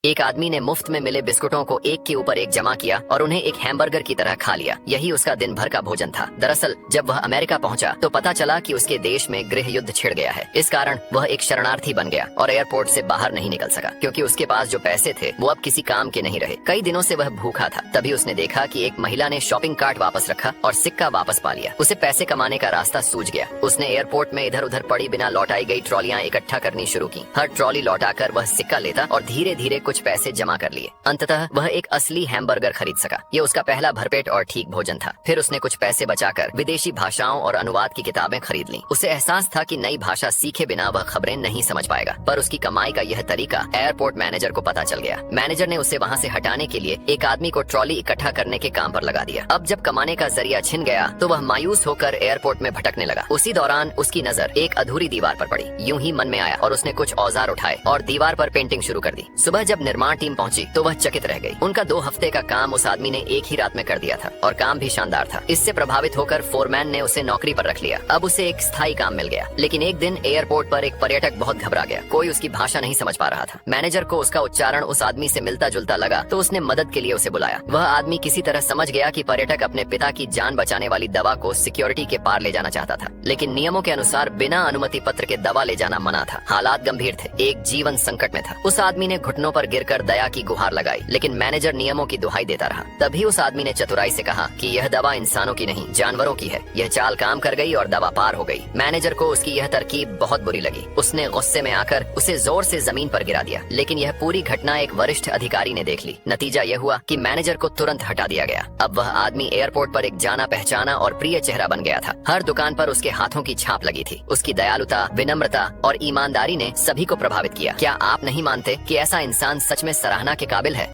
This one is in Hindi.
एक आदमी ने मुफ्त में मिले बिस्कुटों को एक के ऊपर एक जमा किया और उन्हें एक हैमबर्गर की तरह खा लिया। यही उसका दिन भर का भोजन था। दरअसल जब वह अमेरिका पहुंचा तो पता चला कि उसके देश में गृह युद्ध छिड़ गया है। इस कारण वह एक शरणार्थी बन गया और एयरपोर्ट से बाहर नहीं निकल सका, क्योंकि उसके पास जो पैसे थे वो अब किसी काम के नहीं रहे। कई दिनों से वह भूखा था। तभी उसने देखा कि एक महिला ने शॉपिंग कार्ट वापस रखा और सिक्का वापस पा लिया। उसे पैसे कमाने का रास्ता सूझ गया। उसने एयरपोर्ट में इधर उधर पड़ी बिना लौटाई गई ट्रॉलियां इकट्ठा करनी शुरू की। हर ट्रॉली लौटाकर वह सिक्का लेता और धीरे धीरे कुछ पैसे जमा कर लिए। अंततः वह एक असली हैमबर्गर खरीद सका। ये उसका पहला भरपेट और ठीक भोजन था। फिर उसने कुछ पैसे बचाकर विदेशी भाषाओं और अनुवाद की किताबें खरीद लीं। उसे एहसास था कि नई भाषा सीखे बिना वह खबरें नहीं समझ पाएगा। पर उसकी कमाई का यह तरीका एयरपोर्ट मैनेजर को पता चल गया। मैनेजर ने उसे वहाँ से हटाने के लिए एक आदमी को ट्रॉली इकट्ठा करने के काम पर लगा दिया। अब जब कमाने का जरिया छिन गया तो वह मायूस होकर एयरपोर्ट में भटकने लगा। उसी दौरान उसकी नजर एक अधूरी दीवार पर पड़ी। यूं ही मन में आया और उसने कुछ औजार उठाए और दीवार पर पेंटिंग शुरू कर दी। सुबह जब निर्माण टीम पहुंची तो वह चकित रह गई। उनका 2 हफ्ते का काम उस आदमी ने एक ही रात में कर दिया था और काम भी शानदार था। इससे प्रभावित होकर फोरमैन ने उसे नौकरी पर रख लिया। अब उसे एक स्थायी काम मिल गया। लेकिन एक दिन एयरपोर्ट पर एक पर्यटक बहुत घबरा गया। कोई उसकी भाषा नहीं समझ पा रहा था। मैनेजर को उसका उच्चारण उस आदमी से मिलता जुलता लगा तो उसने मदद के लिए उसे बुलाया। वह आदमी किसी तरह समझ गया कि पर्यटक अपने पिता की जान बचाने वाली दवा को सिक्योरिटी के पार ले जाना चाहता था, लेकिन नियमों के अनुसार बिना अनुमति पत्र के दवा ले जाना मना था। हालात गंभीर थे। एक जीवन संकट में था। उस आदमी ने घुटनों पर गिरकर दया की गुहार लगाई, लेकिन मैनेजर नियमों की दुहाई देता रहा। तभी उस आदमी ने चतुराई से कहा कि यह दवा इंसानों की नहीं, जानवरों की है। यह चाल काम कर गई और दवा पार हो गई। मैनेजर को उसकी यह तरकीब बहुत बुरी लगी। उसने गुस्से में आकर उसे जोर से जमीन पर गिरा दिया। लेकिन यह पूरी घटना एक वरिष्ठ अधिकारी ने देख ली। नतीजा यह हुआ कि मैनेजर को तुरंत हटा दिया गया। अब वह आदमी एयरपोर्ट पर एक जाना पहचाना और प्रिय चेहरा बन गया था। हर दुकान पर उसके हाथों की छाप लगी थी। उसकी दयालुता, विनम्रता और ईमानदारी ने सभी को प्रभावित किया। क्या आप नहीं मानते कि ऐसा इंसान सच में सराहना के काबिल है?